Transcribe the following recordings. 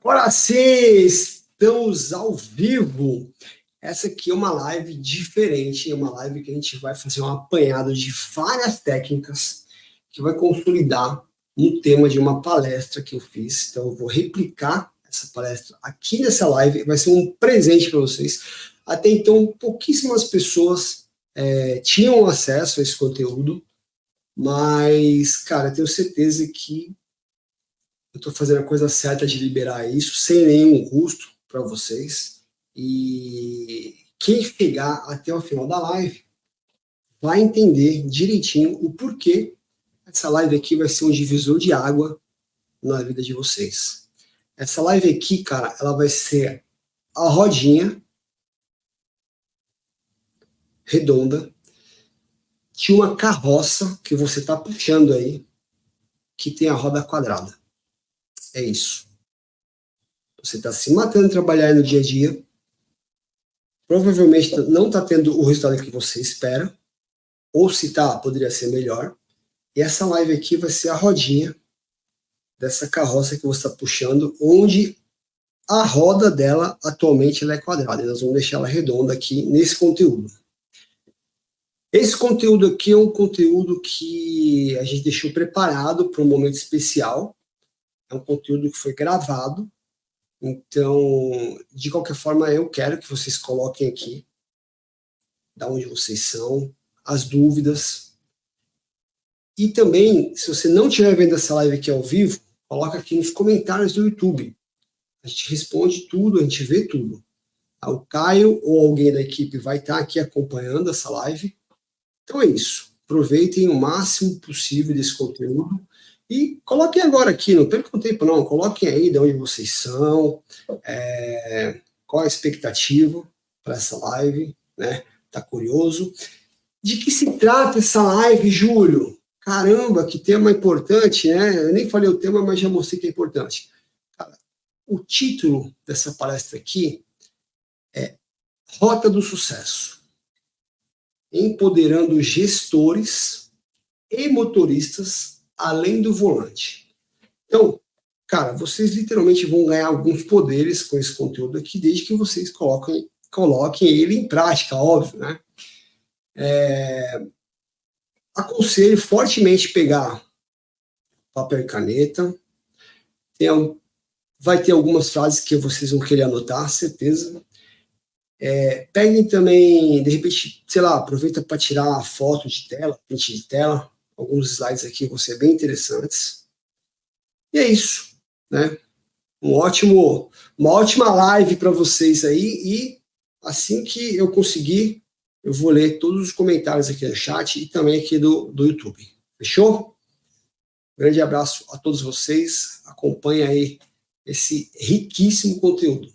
Agora sim, estamos ao vivo. Essa aqui é uma live diferente, é uma live que a gente vai fazer um apanhado de várias técnicas que vai consolidar um tema de uma palestra que eu fiz. Então eu vou replicar essa palestra aqui nessa live, vai ser um presente para vocês. Até então, pouquíssimas pessoas tinham acesso a esse conteúdo, mas, cara, eu tenho certeza que eu estou fazendo a coisa certa de liberar isso sem nenhum custo para vocês. E quem chegar até o final da live vai entender direitinho o porquê essa live aqui vai ser um divisor de água na vida de vocês. Essa live aqui, cara, ela vai ser a rodinha redonda de uma carroça que você está puxando aí, que tem a roda quadrada. É isso. Você está se matando de trabalhar no dia a dia, provavelmente não está tendo o resultado que você espera, ou se está, poderia ser melhor. E essa live aqui vai ser a rodinha dessa carroça que você está puxando, onde a roda dela atualmente ela é quadrada. E nós vamos deixar ela redonda aqui nesse conteúdo. Esse conteúdo aqui é um conteúdo que a gente deixou preparado para um momento especial. É um conteúdo que foi gravado. Então, de qualquer forma, eu quero que vocês coloquem aqui da onde vocês são, as dúvidas. E também, se você não estiver vendo essa live aqui ao vivo, coloca aqui nos comentários do YouTube. A gente responde tudo, a gente vê tudo. O Caio ou alguém da equipe vai estar aqui acompanhando essa live. Então é isso. Aproveitem o máximo possível desse conteúdo. E coloquem agora aqui, não percam tempo não, coloquem aí de onde vocês são, qual a expectativa para essa live, né? Tá curioso? De que se trata essa live, Júlio? Caramba, que tema importante, né? Eu nem falei o tema, mas já mostrei que é importante. Cara, o título dessa palestra aqui é Rota do Sucesso. Empoderando gestores e motoristas além do volante. Então, cara, vocês literalmente vão ganhar alguns poderes com esse conteúdo aqui, desde que vocês coloquem ele em prática, óbvio, né? Aconselho fortemente pegar papel e caneta. Vai ter algumas frases que vocês vão querer anotar, certeza. Peguem também, de repente, sei lá, aproveita para tirar foto de tela, print de tela. Alguns slides aqui vão ser bem interessantes. E é isso, né? Uma ótima live para vocês aí. E assim que eu conseguir, eu vou ler todos os comentários aqui no chat e também aqui do YouTube. Fechou? Grande abraço a todos vocês. Acompanhe aí esse riquíssimo conteúdo.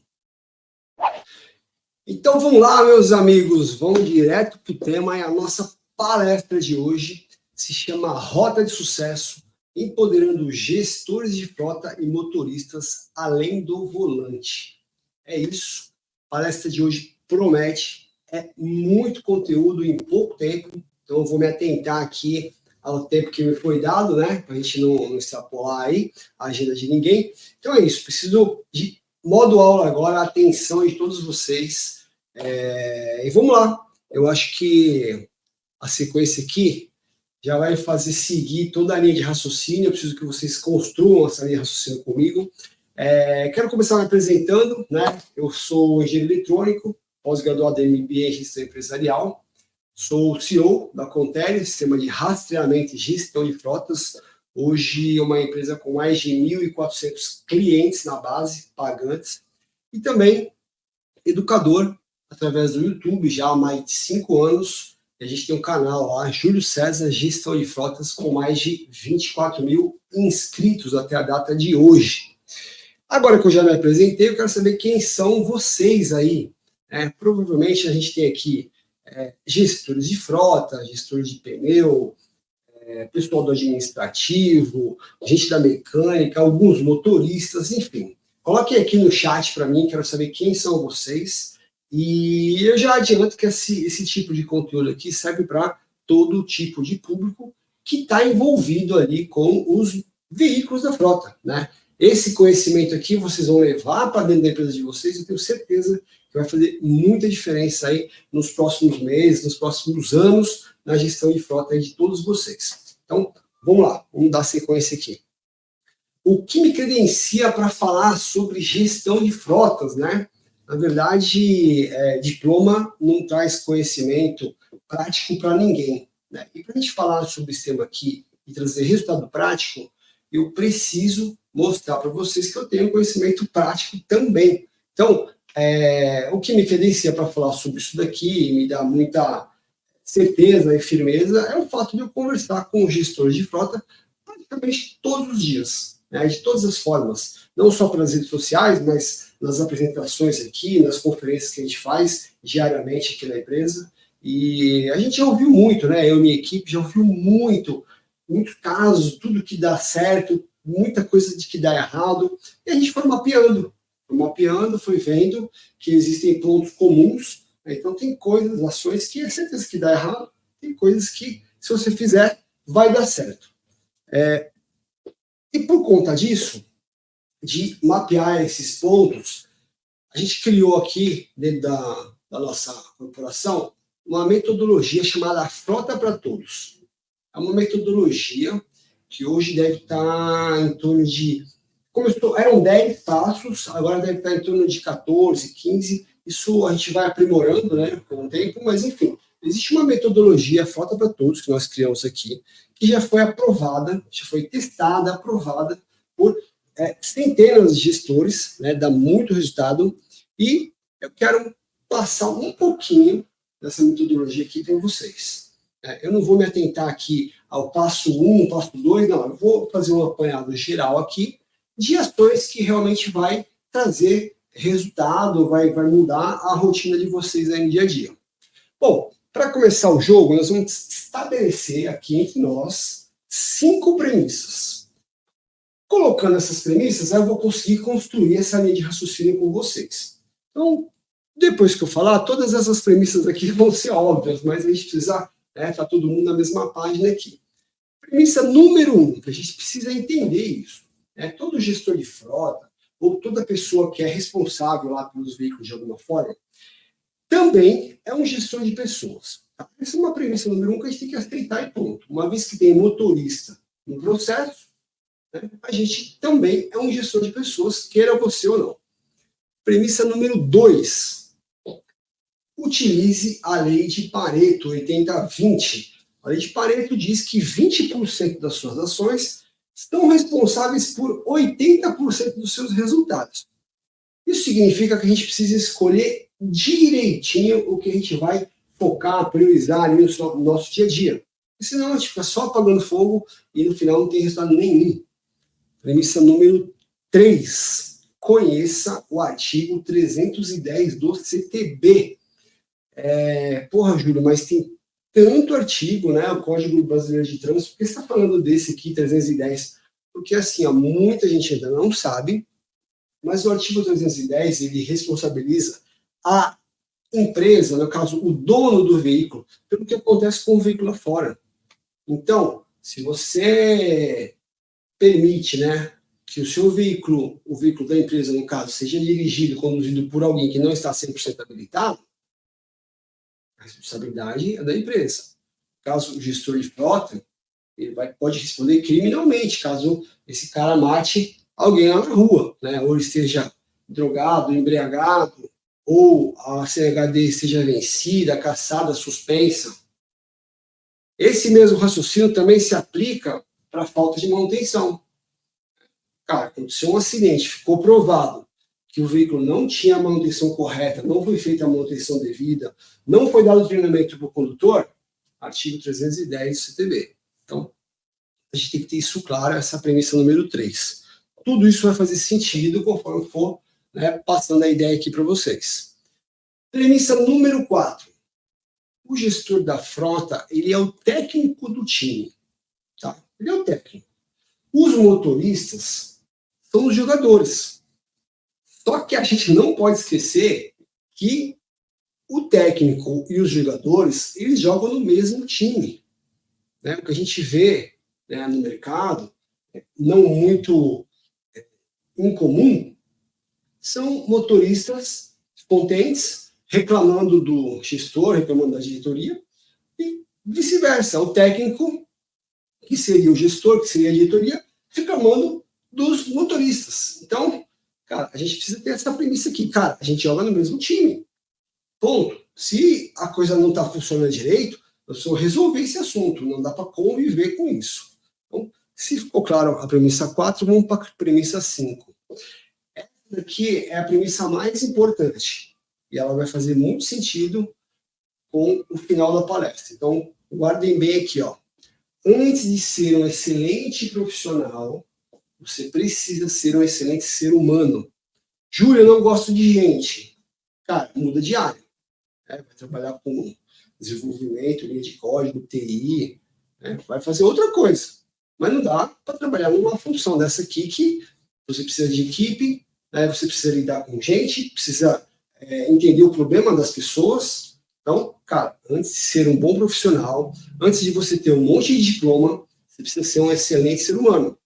Então vamos lá, meus amigos. Vamos direto para o tema. E a nossa palestra de hoje se chama Rota de Sucesso, empoderando gestores de frota e motoristas além do volante. É isso. A palestra de hoje promete. É muito conteúdo em pouco tempo. Então eu vou me atentar aqui ao tempo que me foi dado, né? Para a gente não extrapolar aí a agenda de ninguém. Então é isso. Preciso de modo aula agora, a atenção de todos vocês. E vamos lá. Eu acho que a sequência aqui já vai fazer seguir toda a linha de raciocínio. Eu preciso que vocês construam essa linha de raciocínio comigo. Quero começar me apresentando, né? Eu sou engenheiro eletrônico, pós-graduado em MBA em gestão empresarial. Sou CEO da Contele, sistema de rastreamento e gestão de frotas. Hoje é uma empresa com mais de 1.400 clientes na base, pagantes. E também educador, através do YouTube, já há mais de 5 anos. A gente tem um canal lá, Júlio César Gestão de Frotas, com mais de 24 mil inscritos até a data de hoje. Agora que eu já me apresentei, eu quero saber quem são vocês aí. Provavelmente a gente tem aqui gestores de frota, gestores de pneu, pessoal do administrativo, gente da mecânica, alguns motoristas, enfim. Coloquem aqui no chat para mim, quero saber quem são vocês. E eu já adianto que esse tipo de conteúdo aqui serve para todo tipo de público que está envolvido ali com os veículos da frota, né? Esse conhecimento aqui vocês vão levar para dentro da empresa de vocês, eu tenho certeza que vai fazer muita diferença aí nos próximos meses, nos próximos anos, na gestão de frota aí de todos vocês. Então, vamos lá, vamos dar sequência aqui. O que me credencia para falar sobre gestão de frotas, né? Na verdade, diploma não traz conhecimento prático para ninguém, né? E para a gente falar sobre esse tema aqui e trazer resultado prático, eu preciso mostrar para vocês que eu tenho conhecimento prático também. Então, o que me credencia para falar sobre isso daqui, me dá muita certeza e firmeza, é o fato de eu conversar com gestores de frota praticamente todos os dias, né, de todas as formas, não só pelas redes sociais, mas nas apresentações aqui, nas conferências que a gente faz diariamente aqui na empresa. E a gente já ouviu muito, né? Eu e minha equipe já ouviu muitos casos, tudo que dá certo, muita coisa de que dá errado, e a gente foi mapeando, foi vendo que existem pontos comuns, né? Então tem coisas, ações que é certeza que dá errado, tem coisas que, se você fizer, vai dar certo. E por conta disso, de mapear esses pontos, a gente criou aqui, dentro da nossa corporação, uma metodologia chamada Frota para Todos. É uma metodologia que hoje deve estar em torno de... eram 10 passos, agora deve estar em torno de 14, 15. Isso a gente vai aprimorando, né, com o tempo, mas enfim, existe uma metodologia Frota para Todos que nós criamos aqui, que já foi aprovada, já foi testada, aprovada por centenas de gestores, né, dá muito resultado, e eu quero passar um pouquinho dessa metodologia aqui para vocês. Eu não vou me atentar aqui ao passo 1, passo 2, não, eu vou fazer um apanhado geral aqui de ações que realmente vai trazer resultado, vai mudar a rotina de vocês aí no dia a dia. Bom, para começar o jogo, nós vamos estabelecer aqui entre nós 5 premissas. Colocando essas premissas, eu vou conseguir construir essa linha de raciocínio com vocês. Então, depois que eu falar, todas essas premissas aqui vão ser óbvias, mas a gente precisa estar todo mundo na mesma página aqui. Premissa número 1, que a gente precisa entender isso. Todo gestor de frota, ou toda pessoa que é responsável lá pelos veículos de alguma forma, também é um gestor de pessoas. Tá? Essa é uma premissa número 1 que a gente tem que aceitar e ponto. Uma vez que tem motorista no processo, a gente também é um gestor de pessoas, queira você ou não. Premissa número 2. Utilize a lei de Pareto, 80-20. A lei de Pareto diz que 20% das suas ações estão responsáveis por 80% dos seus resultados. Isso significa que a gente precisa escolher direitinho o que a gente vai focar, priorizar ali no nosso dia a dia. Porque senão a gente fica só apagando fogo e no final não tem resultado nenhum. Premissa número 3. Conheça o artigo 310 do CTB. Porra, Júlio, mas tem tanto artigo, né? O Código Brasileiro de Trânsito, por que você está falando desse aqui, 310? Porque assim, muita gente ainda não sabe, mas o artigo 310, ele responsabiliza a empresa, no caso, o dono do veículo, pelo que acontece com o veículo lá fora. Então, se você permite, né, que o seu veículo, o veículo da empresa, no caso, seja dirigido, conduzido por alguém que não está 100% habilitado, a responsabilidade é da empresa. Caso o gestor de frota, ele pode responder criminalmente, caso esse cara mate alguém lá na rua, né, ou ele esteja drogado, embriagado, ou a CNHD esteja vencida, cassada, suspensa. Esse mesmo raciocínio também se aplica para a falta de manutenção. Cara, aconteceu um acidente, ficou provado que o veículo não tinha a manutenção correta, não foi feita a manutenção devida, não foi dado treinamento para o condutor, artigo 310 do CTB. Então, a gente tem que ter isso claro, essa premissa número 3. Tudo isso vai fazer sentido conforme eu for, né, passando a ideia aqui para vocês. Premissa número 4. O gestor da frota, ele é o técnico do time. Tá? Ele é o técnico. Os motoristas são os jogadores. Só que a gente não pode esquecer que o técnico e os jogadores, eles jogam no mesmo time. Né? O que a gente vê, né, no mercado, não muito em comum são motoristas contentes, reclamando do gestor, reclamando da diretoria, e vice-versa, o técnico, que seria o gestor, que seria a diretoria, reclamando dos motoristas. Então, cara, a gente precisa ter essa premissa aqui. Cara, a gente joga no mesmo time. Ponto. Se a coisa não está funcionando direito, nós precisamos resolver esse assunto. Não dá para conviver com isso. Então, se ficou claro a premissa 4, vamos para a premissa 5. Essa daqui é a premissa mais importante. E ela vai fazer muito sentido com o final da palestra. Então, guardem bem aqui, ó. Antes de ser um excelente profissional, você precisa ser um excelente ser humano. Júlio, eu não gosto de gente. Cara, muda de área. Vai trabalhar com desenvolvimento, linha de código, TI, vai fazer outra coisa. Mas não dá para trabalhar numa função dessa aqui que você precisa de equipe, você precisa lidar com gente, precisa entender o problema das pessoas. Então, cara, antes de ser um bom profissional, antes de você ter um monte de diploma, você precisa ser um excelente ser humano.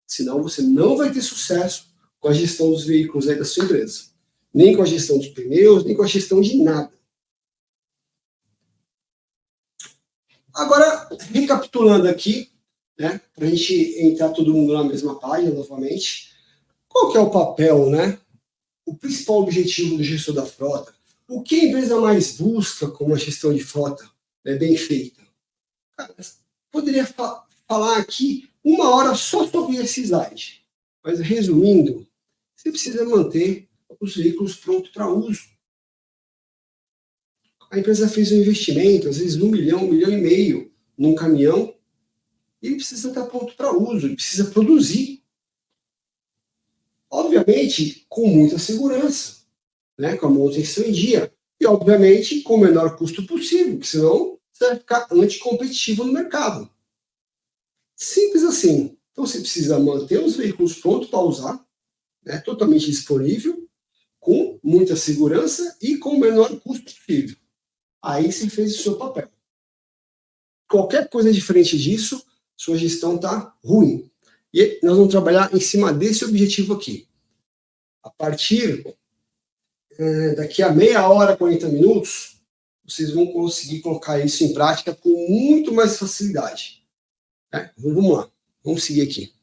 Senão você não vai ter sucesso com a gestão dos veículos aí da sua empresa. Nem com a gestão dos pneus, nem com a gestão de nada. Agora, recapitulando aqui, para a gente entrar todo mundo na mesma página novamente, qual que é o papel, o principal objetivo do gestor da frota? O que a empresa mais busca com uma gestão de frota bem feita? Cara, poderia falar aqui 1 hora só sobre esse slide, mas resumindo, você precisa manter os veículos prontos para uso. A empresa fez um investimento, às vezes 1 milhão, 1,5 milhão num caminhão, e ele precisa estar pronto para uso, ele precisa produzir. Obviamente, com muita segurança, com a manutenção em dia. E, obviamente, com o menor custo possível, porque senão você vai ficar anticompetitivo no mercado. Simples assim. Então, você precisa manter os veículos prontos para usar, totalmente disponível, com muita segurança e com o menor custo possível. Aí você fez o seu papel. Qualquer coisa diferente disso, sua gestão está ruim. E nós vamos trabalhar em cima desse objetivo aqui. A partir daqui a meia hora, 40 minutos, vocês vão conseguir colocar isso em prática com muito mais facilidade. Vamos lá, vamos seguir aqui.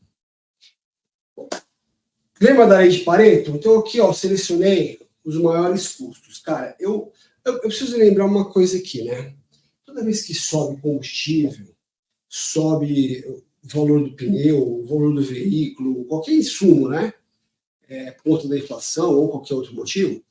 Lembra da lei de Pareto? Então aqui, ó, selecionei os maiores custos. Cara, eu preciso lembrar uma coisa aqui, Toda vez que sobe combustível, sobe o valor do pneu, o valor do veículo, qualquer insumo, por conta da inflação ou qualquer outro motivo,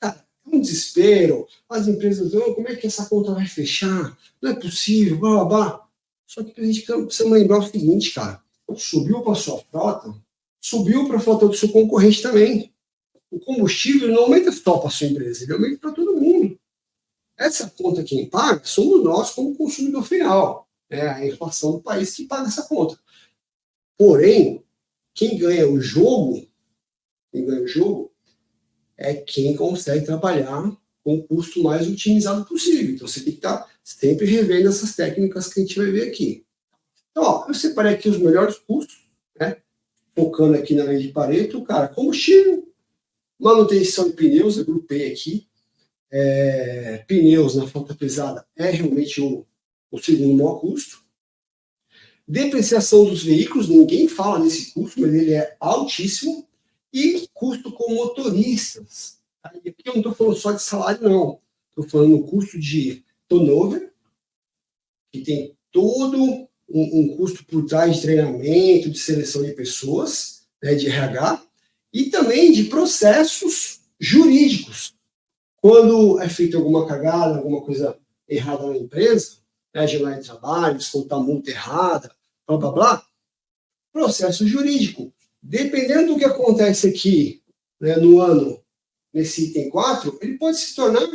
cara, é um desespero. As empresas, como é que essa conta vai fechar? Não é possível, blá, blá, blá. Só que a gente precisa lembrar o seguinte, cara, subiu para a sua frota, subiu para a frota do seu concorrente também. O combustível não aumenta só para a sua empresa, ele aumenta para todo mundo. Essa conta quem paga somos nós como consumidor final. A inflação do país que paga essa conta. Porém, quem ganha o jogo é quem consegue trabalhar com o custo mais otimizado possível. Então, você tem que estar sempre revendo essas técnicas que a gente vai ver aqui. Então, ó, eu separei aqui os melhores custos, focando aqui na lei de Pareto. Cara, combustível, manutenção de pneus, eu agrupei aqui. Pneus na frota pesada é realmente o segundo maior custo. Depreciação dos veículos, ninguém fala desse custo, mas ele é altíssimo. E custo com motoristas. Aqui eu não estou falando só de salário, não. Estou falando no custo de turnover, que tem todo um custo por trás de treinamento, de seleção de pessoas, de RH, e também de processos jurídicos. Quando é feita alguma cagada, alguma coisa errada na empresa, jornada de trabalho, descontar multa errada, blá, blá, blá, processo jurídico. Dependendo do que acontece aqui no ano, nesse item 4, ele pode se tornar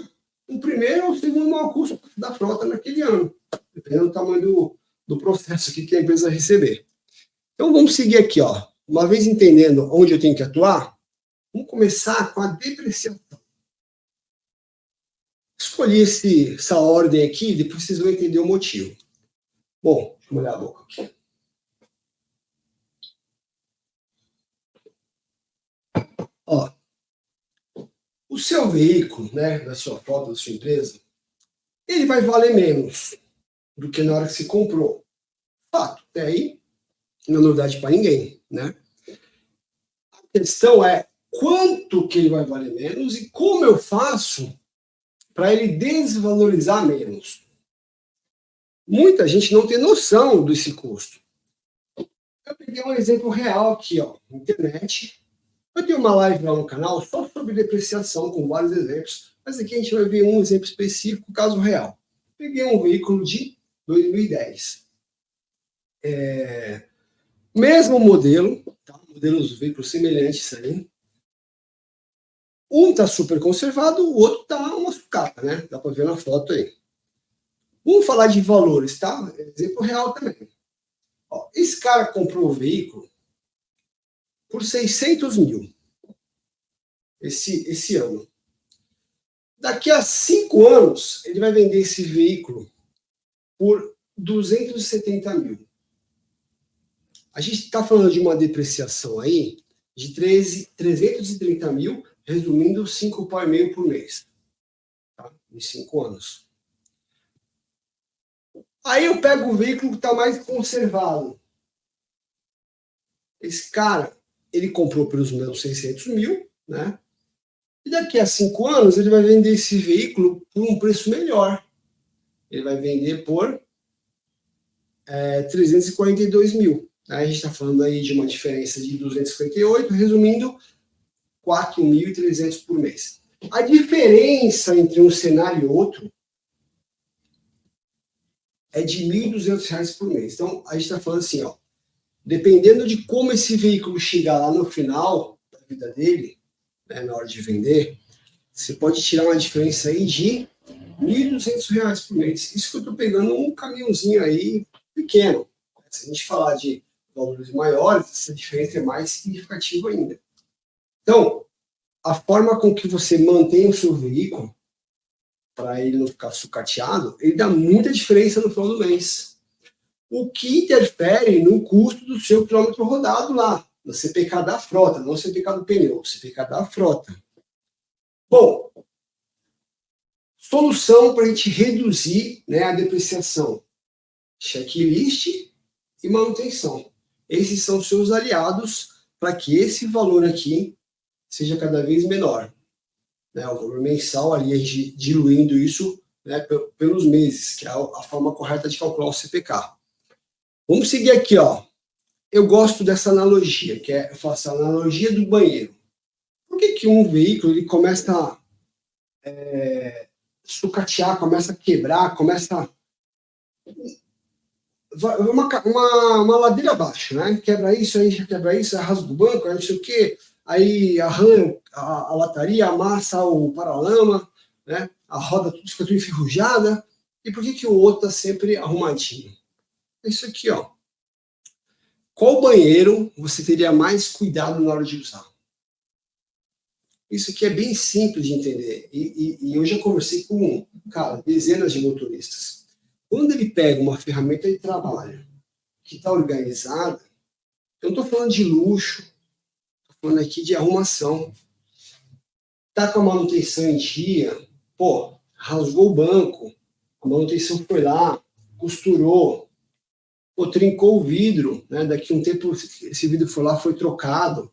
o primeiro ou o segundo maior custo da frota naquele ano, dependendo do tamanho do processo aqui que a empresa vai receber. Então, vamos seguir aqui, ó. Uma vez entendendo onde eu tenho que atuar, vamos começar com a depreciação. Escolhi essa ordem aqui, depois vocês vão entender o motivo. Bom, deixa eu molhar a boca aqui. seu veículo, né, da sua frota, da sua empresa, ele vai valer menos do que na hora que se comprou. Fato, até aí não é novidade para ninguém, né? A questão é quanto que ele vai valer menos e como eu faço para ele desvalorizar menos. Muita gente não tem noção desse custo. Eu peguei um exemplo real aqui, ó, na internet. Eu tenho uma live lá no canal só sobre depreciação, com vários exemplos, mas aqui a gente vai ver um exemplo específico, caso real. Peguei um veículo de 2010. Mesmo modelo, tá? Modelos veículos semelhantes aí. Um está super conservado, o outro está uma sucata, né? Dá para ver na foto aí. Vamos falar de valores, tá? Exemplo real também. Ó, esse cara comprou o veículo por 600 mil esse ano. Daqui a 5 anos, ele vai vender esse veículo por 270 mil. A gente está falando de uma depreciação aí de 330 mil, resumindo 5,5 por mês, tá? Em 5 anos. Aí eu pego o veículo que está mais conservado. Esse cara, ele comprou pelos menos 600 mil, né? E daqui a 5 anos ele vai vender esse veículo por um preço melhor. Ele vai vender por 342 mil. A gente está falando aí de uma diferença de 258, resumindo, 4.300 por mês. A diferença entre um cenário e outro é de R$ 1.200 por mês. Então, a gente está falando assim, ó, dependendo de como esse veículo chegar lá no final da vida dele, né, na hora de vender, você pode tirar uma diferença aí de R$ 1.200 por mês. Isso que eu estou pegando um caminhãozinho aí pequeno. Se a gente falar de valores maiores, essa diferença é mais significativa ainda. Então, a forma com que você mantém o seu veículo, para ele não ficar sucateado, ele dá muita diferença no final do mês. O que interfere no custo do seu quilômetro rodado lá, no CPK da frota, não no CPK do pneu, CPK da frota. Bom, solução para a gente reduzir, né, a depreciação. Checklist e manutenção. Esses são seus aliados para que esse valor aqui seja cada vez menor. Né, o valor mensal ali, a gente diluindo isso, né, pelos meses, que é a forma correta de calcular o CPK. Vamos seguir aqui, ó. Eu gosto dessa analogia, que é, eu faço a analogia do banheiro. Por que um veículo ele começa a sucatear, começa a quebrar, começa a... uma ladeira abaixo, né? Quebra isso, aí já quebra isso, rasga o banco, aí não sei o quê, aí arranha a lataria, amassa o paralama, né? A roda fica tudo enferrujada. E por que o outro está sempre arrumadinho? É isso aqui, ó. Qual banheiro você teria mais cuidado na hora de usar? Isso aqui é bem simples de entender. E eu já conversei com, cara, dezenas de motoristas. Quando ele pega uma ferramenta de trabalho que está organizada, eu não estou falando de luxo, estou falando aqui de arrumação. Está com a manutenção em dia, pô, rasgou o banco, a manutenção foi lá, costurou, pô, trincou o vidro, né? Daqui a um tempo esse vidro foi lá, foi trocado.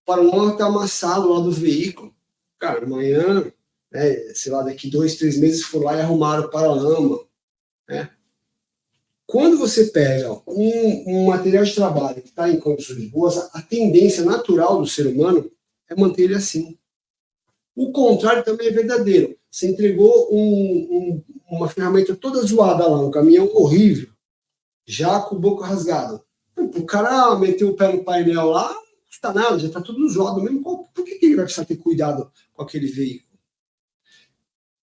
O paralama está amassado lá do veículo. Cara, amanhã, né, sei lá, daqui 2, 3 meses for lá e arrumaram o paralama. Né? Quando você pega um material de trabalho que está em condições boas, a tendência natural do ser humano é manter ele assim. O contrário também é verdadeiro. Você entregou uma ferramenta toda zoada lá, um caminhão horrível, já com o banco rasgado. O cara meteu o pé no painel lá, não custa nada, já está tudo zoado mesmo. Por que ele vai precisar ter cuidado com aquele veículo?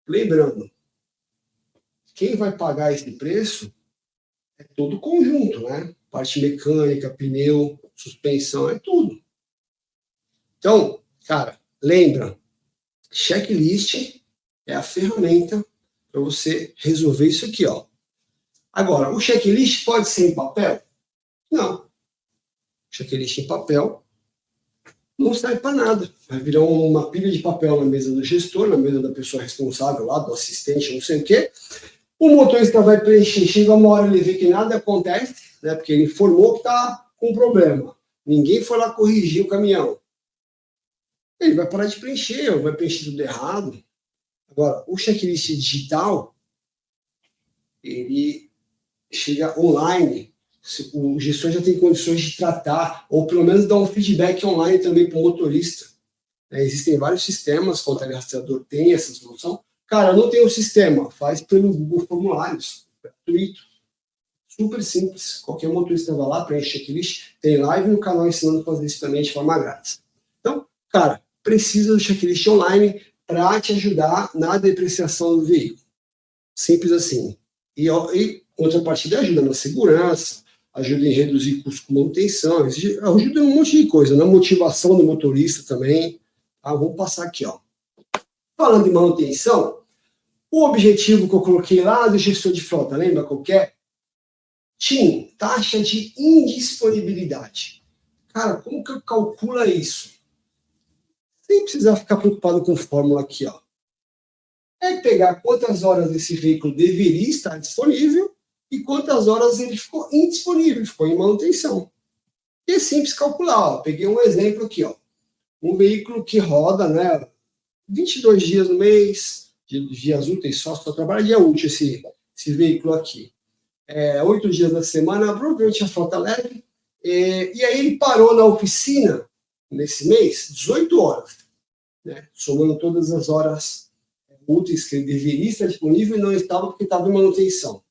Lembrando, quem vai pagar esse preço é todo o conjunto, né? Parte mecânica, pneu, suspensão, é tudo. Então, cara, lembra, checklist é a ferramenta para você resolver isso aqui, ó. Agora, o checklist pode ser em papel? Não. Checklist em papel não serve para nada. Vai virar uma pilha de papel na mesa do gestor, na mesa da pessoa responsável lá, do assistente, não sei o quê. O motorista vai preencher, chega uma hora ele vê que nada acontece, né, porque ele informou que está com problema. Ninguém foi lá corrigir o caminhão. Ele vai parar de preencher, ou vai preencher tudo errado. Agora, o checklist digital, ele chega online. O gestor já tem condições de tratar, ou pelo menos dar um feedback online também para o motorista. Existem vários sistemas, o Telerastreador tem essa solução. Cara, não tem um sistema, faz pelo Google Formulários, gratuito, super simples. Qualquer motorista vai lá, preenche checklist, tem live no canal ensinando a fazer isso também de forma grátis. Então, cara, precisa do checklist online para te ajudar na depreciação do veículo. Simples assim. E contrapartida ajuda na segurança, ajuda em reduzir custos com manutenção, ajuda em um monte de coisa, na motivação do motorista também. Tá? Vamos passar aqui, ó. Falando em manutenção, o objetivo que eu coloquei lá do gestor de frota, lembra qual que é? TIM, taxa de indisponibilidade. Cara, como que eu calculo isso? Sem precisar ficar preocupado com fórmula aqui, ó. É pegar quantas horas esse veículo deveria estar disponível e quantas horas ele ficou indisponível, ficou em manutenção. E é simples calcular, ó. Peguei um exemplo aqui, ó. Um veículo que roda, né, 22 dias no mês, dias úteis, só trabalha dia útil esse veículo aqui. 8 dias da semana, provavelmente a frota leve. E aí ele parou na oficina, nesse mês, 18 horas, né, somando todas as horas úteis que ele deveria estar disponível e não estava porque estava em manutenção.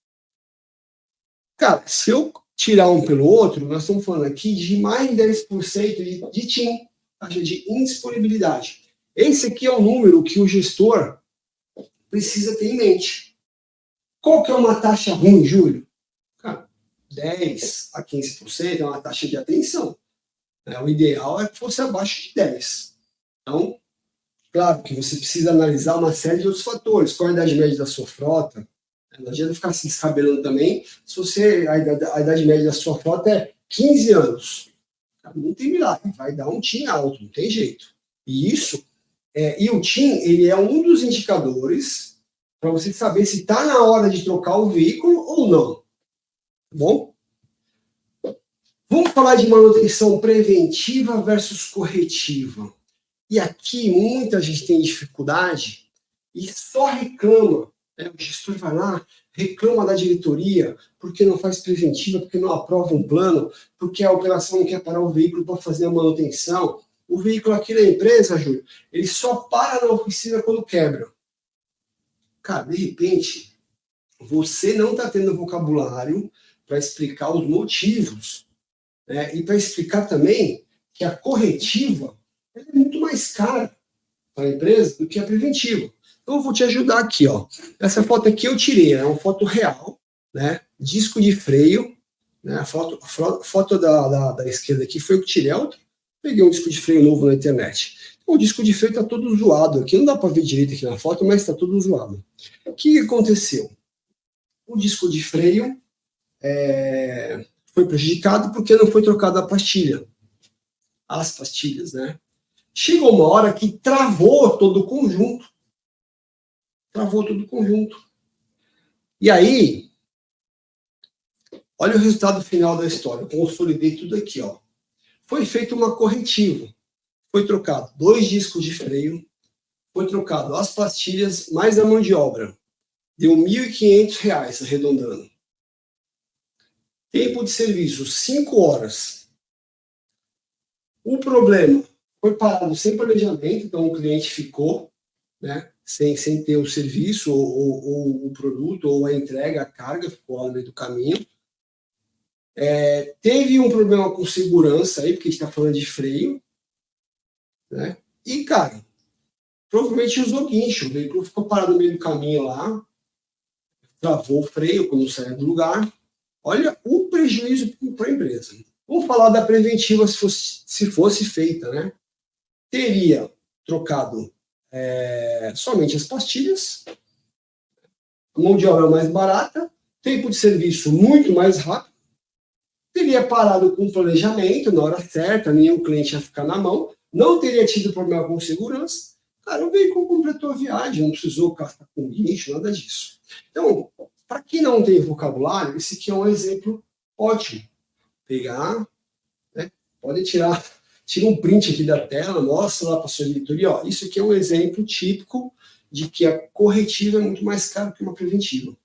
Cara, se eu tirar um pelo outro, nós estamos falando aqui de mais de 10% de TIM, taxa de indisponibilidade. Esse aqui é o número que o gestor precisa ter em mente. Qual que é uma taxa ruim, Júlio? Cara, 10% a 15% é uma taxa de atenção. O ideal é que fosse abaixo de 10%. Então, claro que você precisa analisar uma série de outros fatores. Qual a idade média da sua frota? Não adianta ficar se descabelando também se a idade média da sua frota é 15 anos. Não tem milagre, vai dar um TIM alto, não tem jeito. E o TIM, ele é um dos indicadores para você saber se está na hora de trocar o veículo ou não. Tá bom? Vamos falar de manutenção preventiva versus corretiva. E aqui muita gente tem dificuldade e só reclama. O gestor vai lá, reclama da diretoria porque não faz preventiva, porque não aprova um plano, porque a operação não quer parar o veículo para fazer a manutenção. O veículo aqui na empresa, Júlio, ele só para na oficina quando quebra. Cara, de repente, você não está tendo vocabulário para explicar os motivos, né? E para explicar também que a corretiva é muito mais cara para a empresa do que a preventiva. Então, eu vou te ajudar aqui, ó. Essa foto aqui eu tirei, é uma foto real, né? Disco de freio, né? A foto da esquerda aqui foi o que tirei. Eu peguei um disco de freio novo na internet. O disco de freio está todo zoado aqui, não dá para ver direito aqui na foto, mas está todo zoado. O que aconteceu? O disco de freio foi prejudicado porque não foi trocada a pastilha. As pastilhas, né? Chegou uma hora que travou todo o conjunto. E aí, olha o resultado final da história. Eu consolidei tudo aqui, ó. Foi feita uma corretiva. Foi trocado 2 discos de freio, foi trocado as pastilhas mais a mão de obra. Deu R$ 1.500, arredondando. Tempo de serviço, 5 horas. O problema foi parado sem planejamento, então o cliente ficou, né, sem ter o serviço, ou o produto, ou a entrega, a carga, ficou lá no meio do caminho. Teve um problema com segurança aí, porque a gente está falando de freio, né? E, cara, provavelmente usou guincho, o veículo ficou parado no meio do caminho lá, travou o freio quando saiu do lugar. Olha o prejuízo para a empresa. Vamos falar da preventiva se fosse feita, né? Teria trocado somente as pastilhas, mão de obra mais barata, tempo de serviço muito mais rápido, teria parado com o planejamento na hora certa, nenhum cliente ia ficar na mão, não teria tido problema com segurança, cara, o veículo completou a viagem, não precisou gastar com guincho, nada disso. Então, para quem não tem vocabulário, esse aqui é um exemplo ótimo. Pegar, né, pode tira um print aqui da tela, mostra lá para a sua editoria, ó, isso aqui é um exemplo típico de que a corretiva é muito mais cara que uma preventiva.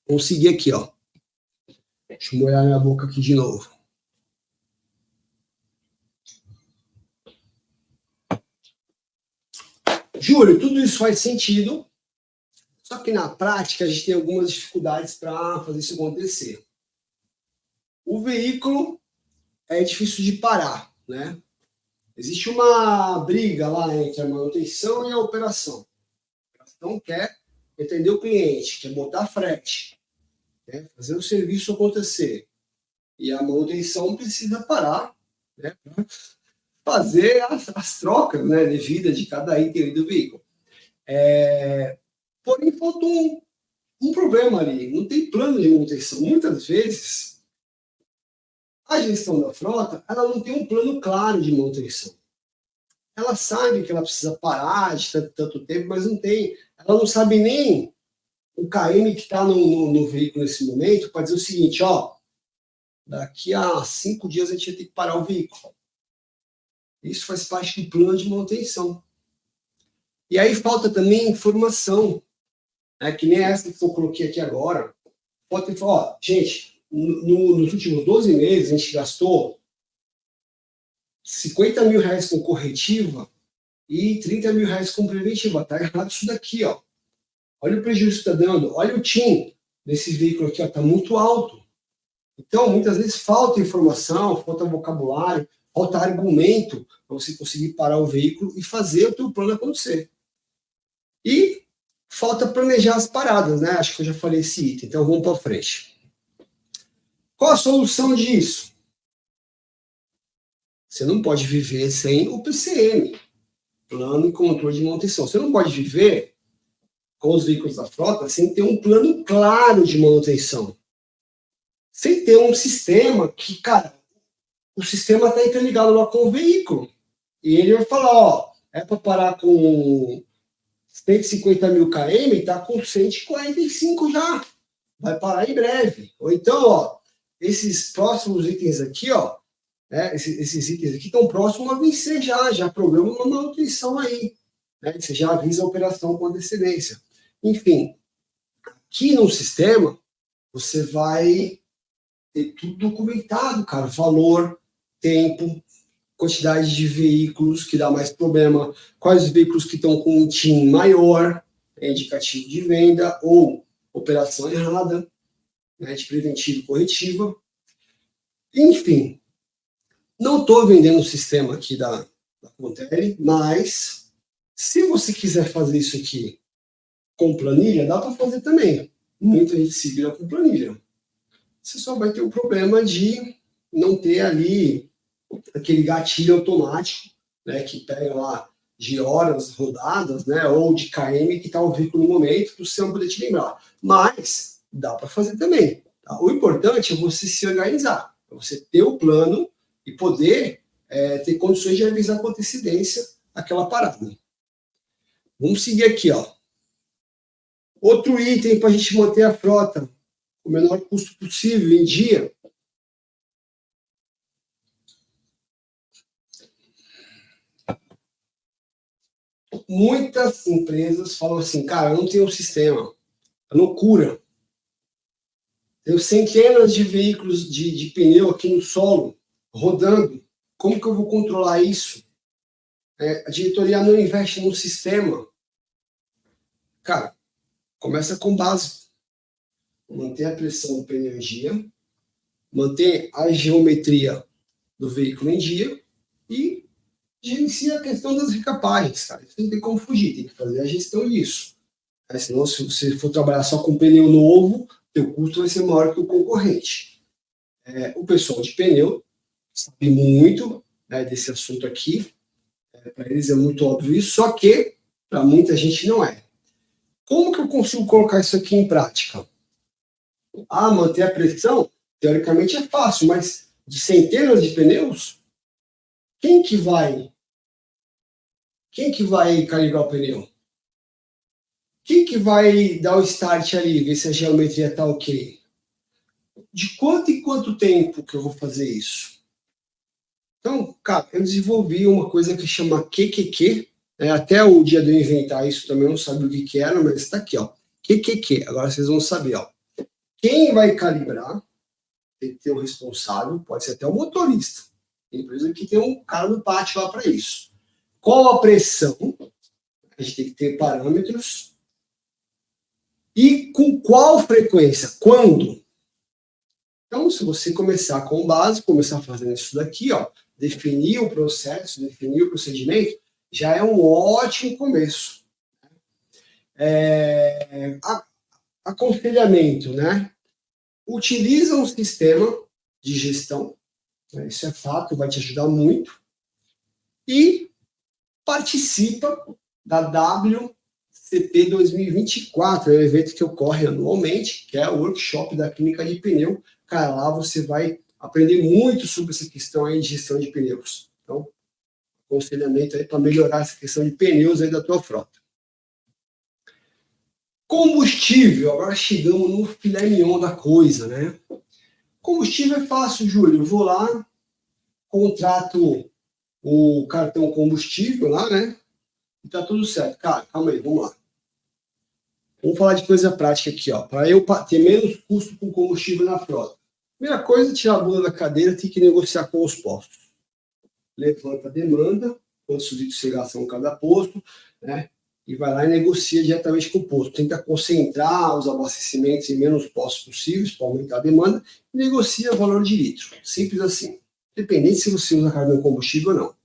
Vamos seguir aqui, ó. Deixa eu molhar minha boca aqui de novo. Júlio, tudo isso faz sentido, só que na prática a gente tem algumas dificuldades para fazer isso acontecer. O veículo é difícil de parar, né? Existe uma briga lá entre a manutenção e a operação. A operação quer entender o cliente, quer botar frete, né? Fazer o serviço acontecer. E a manutenção precisa parar, né? Fazer as trocas, né, devidas de cada item do veículo. Porém, faltou um problema ali, não tem plano de manutenção. Muitas vezes, a gestão da frota, ela não tem um plano claro de manutenção. Ela sabe que ela precisa parar de tanto tempo, mas não tem. Ela não sabe nem o KM que está no veículo nesse momento para dizer o seguinte, ó, daqui a 5 dias a gente vai ter que parar o veículo. Isso faz parte do plano de manutenção. E aí falta também informação, né, que nem essa que eu coloquei aqui agora. Pode falar, ó, gente, nos últimos 12 meses a gente gastou 50 mil reais com corretiva e 30 mil reais com preventiva. Tá errado isso daqui, ó. Olha o prejuízo que está dando. Olha o TIM desse veículo aqui, ó, tá muito alto. Então, muitas vezes falta informação, falta vocabulário, falta argumento para você conseguir parar o veículo e fazer o teu plano acontecer. E falta planejar as paradas, né? Acho que eu já falei esse item, então vamos para frente. Qual a solução disso? Você não pode viver sem o PCM, Plano e Controle de Manutenção. Você não pode viver com os veículos da frota sem ter um plano claro de manutenção. Sem ter um sistema que, cara, o sistema está interligado lá com o veículo. E ele vai falar, ó, é para parar com 150 mil km, está com 145 já. Vai parar em breve. Ou então, ó, esses próximos itens aqui, ó, né, esses itens aqui estão próximos a vencer já programa uma manutenção aí. Né, você já avisa a operação com antecedência. Enfim, aqui no sistema, você vai ter tudo documentado, cara. Valor, tempo, quantidade de veículos que dá mais problema, quais os veículos que estão com um TIM maior, indicativo de venda, ou operação errada, né, de preventiva e corretiva. Enfim, não estou vendendo o sistema aqui da Contele, mas se você quiser fazer isso aqui com planilha, dá para fazer também. Muita gente se vira com planilha. Você só vai ter o problema de não ter ali aquele gatilho automático, né, que pega lá de horas rodadas, né, ou de KM que está o veículo no momento, para você não poder te lembrar. Mas dá para fazer também. Tá? O importante é você se organizar, é você ter o plano e poder ter condições de avisar com antecedência aquela parada. Vamos seguir aqui, ó. Outro item para a gente manter a frota com o menor custo possível em dia. Muitas empresas falam assim, cara, eu não tenho um sistema. É loucura. Tenho centenas de veículos de pneu aqui no solo, rodando. Como que eu vou controlar isso? A diretoria não investe no sistema. Cara, começa com o básico. Manter a pressão do pneu em dia, manter a geometria do veículo em dia e gerencia a questão das recapagens, cara. Isso não tem como fugir, tem que fazer a gestão disso. Senão, se você for trabalhar só com pneu novo, seu custo vai ser maior que o concorrente. O pessoal de pneu sabe muito, né, desse assunto aqui. Para eles é muito óbvio isso, só que para muita gente não é. Como que eu consigo colocar isso aqui em prática? Manter a pressão, teoricamente é fácil, mas de centenas de pneus, quem que vai Quem que vai calibrar o pneu? Quem que vai dar o start ali, ver se a geometria está ok? De quanto em quanto tempo que eu vou fazer isso? Então, cara, eu desenvolvi uma coisa que chama QQQ, né? Até o dia de eu inventar isso também eu não sabia o que era, mas está aqui, ó. QQQ, agora vocês vão saber, ó. Quem vai calibrar, tem que ter um responsável, pode ser até o motorista. Tem empresa que tem um cara no pátio lá para isso. Qual a pressão? A gente tem que ter parâmetros. E com qual frequência? Quando? Então, se você começar com o básico, começar fazendo isso daqui, ó, definir o processo, definir o procedimento, já é um ótimo começo. Aconselhamento, né? Utiliza um sistema de gestão, né? Isso é fato, vai te ajudar muito. E participa da WCP 2024, é um evento que ocorre anualmente, que é o workshop da clínica de pneu. Cara, lá você vai aprender muito sobre essa questão aí de gestão de pneus. Então, aconselhamento aí para melhorar essa questão de pneus aí da tua frota. Combustível, agora chegamos no filé mignon da coisa, né? Combustível é fácil, Júlio. Eu vou lá, contrato o cartão combustível lá, né? E tá tudo certo. Cara, calma aí, vamos lá. Vamos falar de coisa prática aqui, ó. Para eu ter menos custo com combustível na frota. Primeira coisa, tirar a bunda da cadeira, tem que negociar com os postos. Levanta a demanda, quantos litros você gasta em cada posto, né? E vai lá e negocia diretamente com o posto. Tenta concentrar os abastecimentos em menos postos possíveis para aumentar a demanda e negocia o valor de litro. Simples assim. Independente se você usa cartão combustível ou não.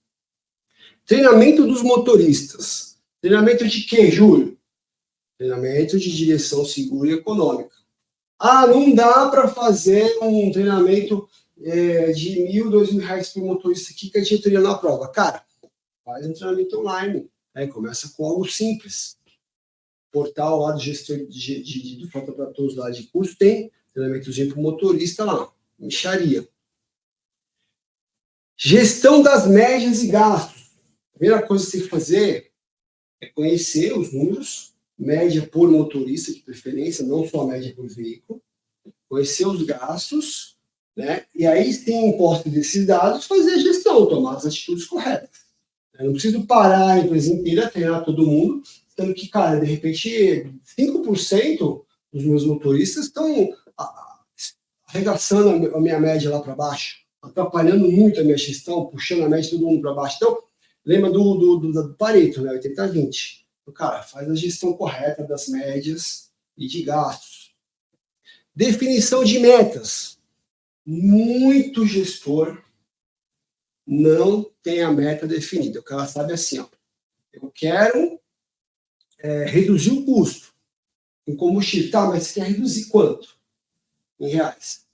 Treinamento dos motoristas. Treinamento de quê, Júlio? Treinamento de direção segura e econômica. Ah, não dá para fazer um treinamento de R$1.000, R$2.000 por motorista aqui que a gente teria na prova. Cara, faz um treinamento online. Né? Começa com algo simples. Portal lá do gestor de frota para todos lá de curso tem treinamentozinho para o motorista lá. Mixaria. Gestão das médias e gastos. Primeira coisa que você tem que fazer é conhecer os números, média por motorista de preferência, não só a média por veículo, conhecer os gastos, né? E aí, sem imposto desses dados, fazer a gestão, tomar as atitudes corretas. Eu não preciso parar a empresa inteira, treinar todo mundo, sendo que, cara, de repente, 5% dos meus motoristas estão arregaçando a minha média lá para baixo, atrapalhando muito a minha gestão, puxando a média de todo mundo para baixo. Então, lembra do Pareto, né? 80-20. Então, cara, faz a gestão correta das médias e de gastos. Definição de metas. Muito gestor não tem a meta definida. O cara sabe assim, ó, eu quero reduzir o custo em combustível. Tá, mas você quer reduzir quanto? Em reais.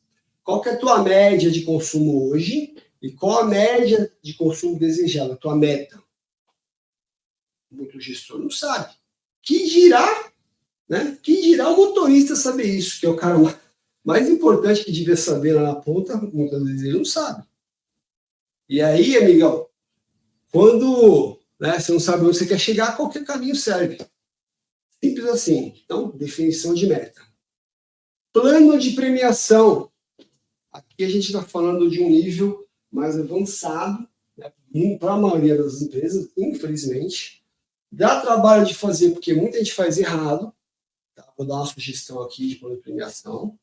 Qual que é a tua média de consumo hoje e qual a média de consumo desejada, a tua meta? Muito gestor não sabe. Que dirá, né? Que dirá o motorista saber isso, que é o cara mais importante que devia saber lá na ponta, muitas vezes ele não sabe. E aí, amigão, quando você não sabe onde você quer chegar, qualquer caminho serve. Simples assim. Então, definição de meta. Plano de premiação. Aqui a gente está falando de um nível mais avançado, né, para a maioria das empresas, infelizmente. Dá trabalho de fazer, porque muita gente faz errado. Tá? Vou dar uma sugestão aqui de plano de premiação.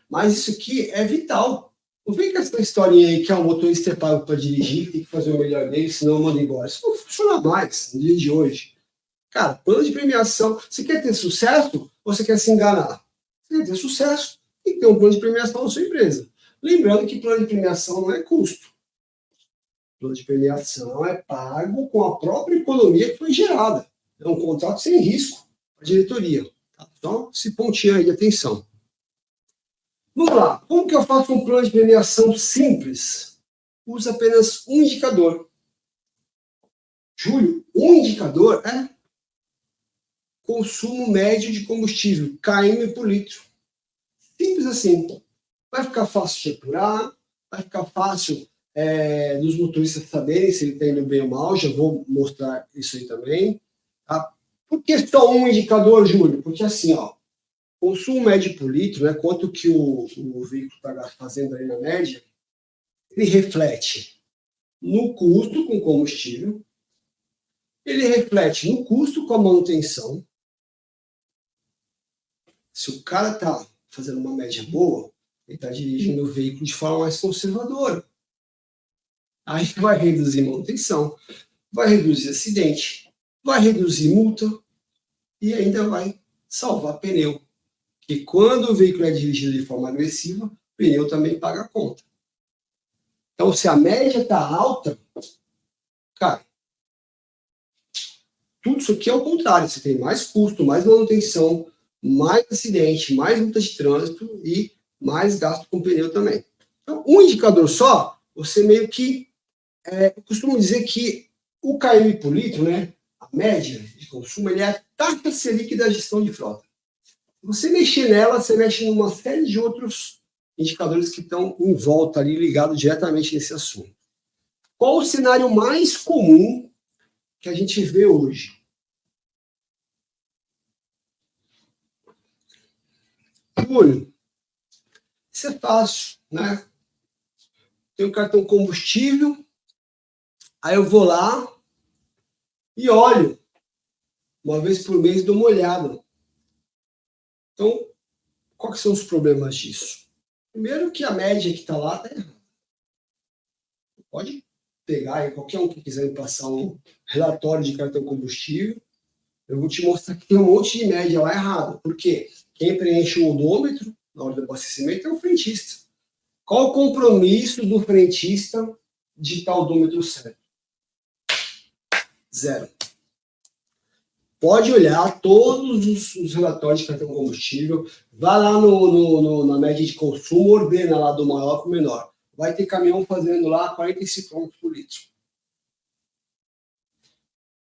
Mas isso aqui é vital. Não vem com essa historinha aí que o motorista é pago para dirigir, tem que fazer o melhor dele, senão manda embora. Isso não funciona mais no dia de hoje. Cara, plano de premiação. Você quer ter sucesso ou você quer se enganar? Você quer ter sucesso, tem que ter um plano de premiação na sua empresa. Lembrando que plano de premiação não é custo. Plano de premiação é pago com a própria economia que foi gerada. É um contrato sem risco para a diretoria. Tá? Então, esse pontinho aí de atenção. Vamos lá. Como que eu faço um plano de premiação simples? Usa apenas um indicador. Júlio, um indicador é consumo médio de combustível, km por litro. Simples assim. Vai ficar fácil de apurar, vai ficar fácil dos motoristas saberem se ele está indo bem ou mal, já vou mostrar isso aí também. Tá? Por que só um indicador, Júlio? Porque assim, ó, consumo médio por litro, né, quanto que o veículo está fazendo aí na média, ele reflete no custo com combustível, ele reflete no custo com a manutenção. Se o cara está fazendo uma média boa, ele está dirigindo o veículo de forma mais conservadora. Aí vai reduzir manutenção, vai reduzir acidente, vai reduzir multa e ainda vai salvar pneu. Porque quando o veículo é dirigido de forma agressiva, o pneu também paga a conta. Então, se a média está alta, cara, tudo isso aqui é o contrário. Você tem mais custo, mais manutenção, mais acidente, mais multa de trânsito e mais gasto com pneu também. Então, um indicador só, você meio que... eu costumo dizer que o km por litro, né, a média de consumo, ele é a taxa Selic da gestão de frota. Se você mexer nela, você mexe numa série de outros indicadores que estão em volta ali, ligados diretamente nesse assunto. Qual o cenário mais comum que a gente vê hoje? Júlio, isso é fácil, né? Tem um cartão combustível, aí eu vou lá e olho. Uma vez por mês dou uma olhada. Então, quais são os problemas disso? Primeiro que a média que está lá está errada. Pode pegar, qualquer um que quiser me passar um relatório de cartão combustível, eu vou te mostrar que tem um monte de média lá errada. Por quê? Quem preenche o odômetro na hora do abastecimento é o frentista. Qual o compromisso do frentista de estar o odômetro certo? Zero. Pode olhar todos os relatórios de cartão combustível, vai lá na média de consumo, ordena lá do maior para o menor. Vai ter caminhão fazendo lá 45 km por litro.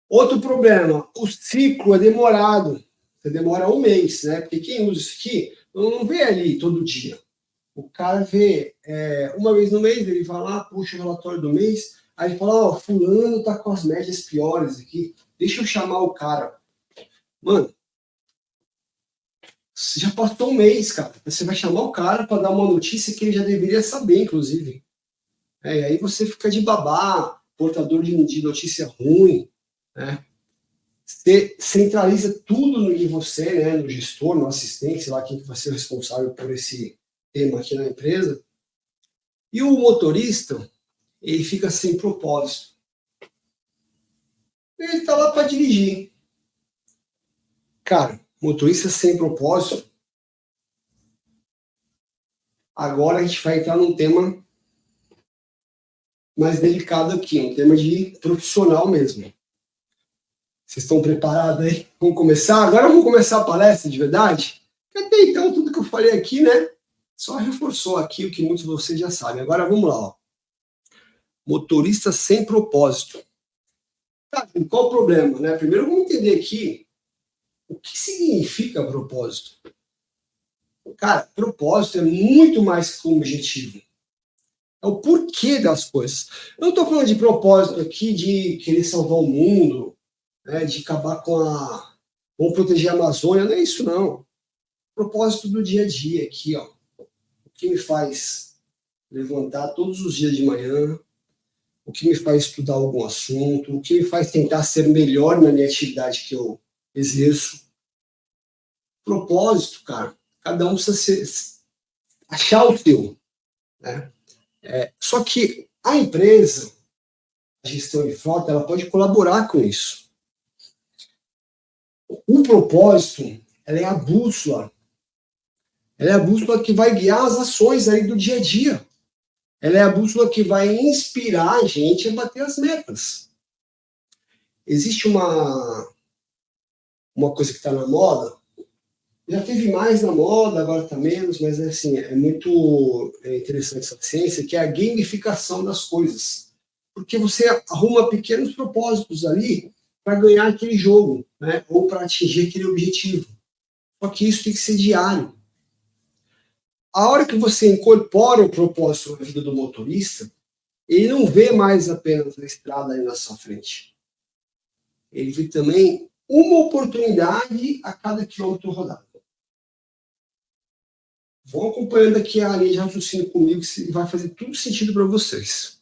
Outro problema, o ciclo é demorado. Você demora um mês, né? Porque quem usa isso aqui não vê ali todo dia. O cara vê uma vez no mês, ele vai lá, puxa o relatório do mês, aí fala, ó, fulano tá com as médias piores aqui, deixa eu chamar o cara. Mano, já passou um mês, cara. Você vai chamar o cara para dar uma notícia que ele já deveria saber, inclusive. E aí você fica de babá, portador de notícia ruim, né? Você centraliza tudo em você, né? No gestor, no assistente, sei lá quem que vai ser responsável por esse tema aqui na empresa. E o motorista, ele fica sem propósito. Ele está lá para dirigir. Cara, motorista sem propósito. Agora a gente vai entrar num tema mais delicado aqui, um tema de profissional mesmo. Vocês estão preparados aí? Vamos começar? Agora vamos começar a palestra de verdade? Até então, tudo que eu falei aqui, né? Só reforçou aqui o que muitos de vocês já sabem. Agora vamos lá, ó. Motorista sem propósito. Tá, qual o problema, né? Primeiro vamos entender aqui o que significa propósito. Cara, propósito é muito mais que um objetivo. É o porquê das coisas. Eu não estou falando de propósito aqui de querer salvar o mundo, né, de acabar com a... Vamos proteger a Amazônia, não é isso não. Propósito do dia a dia aqui, ó. O que me faz levantar todos os dias de manhã, o que me faz estudar algum assunto, o que me faz tentar ser melhor na minha atividade que eu exerço. Propósito, cara, cada um precisa achar o seu, né? Só que a empresa, a gestão de frota, ela pode colaborar com isso. O propósito, ela é a bússola. Ela é a bússola que vai guiar as ações aí do dia a dia. Ela é a bússola que vai inspirar a gente a bater as metas. Existe uma coisa que está na moda, já teve mais na moda, agora está menos, mas assim, é muito interessante essa ciência, que é a gamificação das coisas. Porque você arruma pequenos propósitos ali para ganhar aquele jogo, né? Ou para atingir aquele objetivo. Só que isso tem que ser diário. A hora que você incorpora o propósito na vida do motorista, ele não vê mais apenas a estrada ali na sua frente. Ele vê também uma oportunidade a cada quilômetro rodado. Vão acompanhando aqui a linha de raciocínio comigo, que vai fazer tudo sentido para vocês.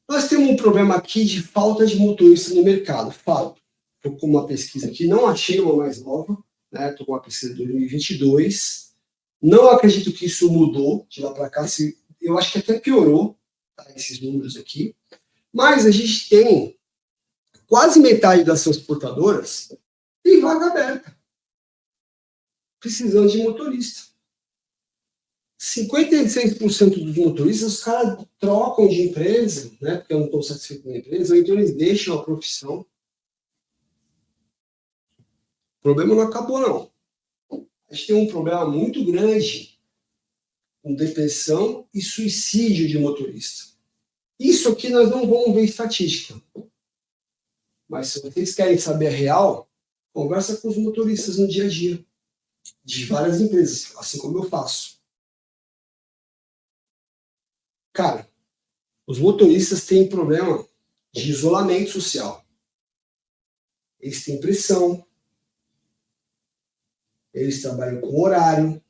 Nós temos um problema aqui de falta de motoristas no mercado. Falo, estou com uma pesquisa aqui, não achei uma mais nova, né? Estou com uma pesquisa de 2022. Não acredito que isso mudou de lá para cá. Eu acho que até piorou, tá, esses números aqui. Mas a gente tem quase metade das transportadoras tem vaga aberta, precisando de motorista. 56% dos motoristas, os caras trocam de empresa, né, porque não estão satisfeitos com a empresa, ou então eles deixam a profissão. O problema não acabou, não. A gente tem um problema muito grande com depressão e suicídio de motorista. Isso aqui nós não vamos ver estatística. Mas se vocês querem saber a real, conversa com os motoristas no dia a dia, de várias empresas, assim como eu faço. Cara, os motoristas têm problema de isolamento social. Eles têm pressão. Eles trabalham com horário.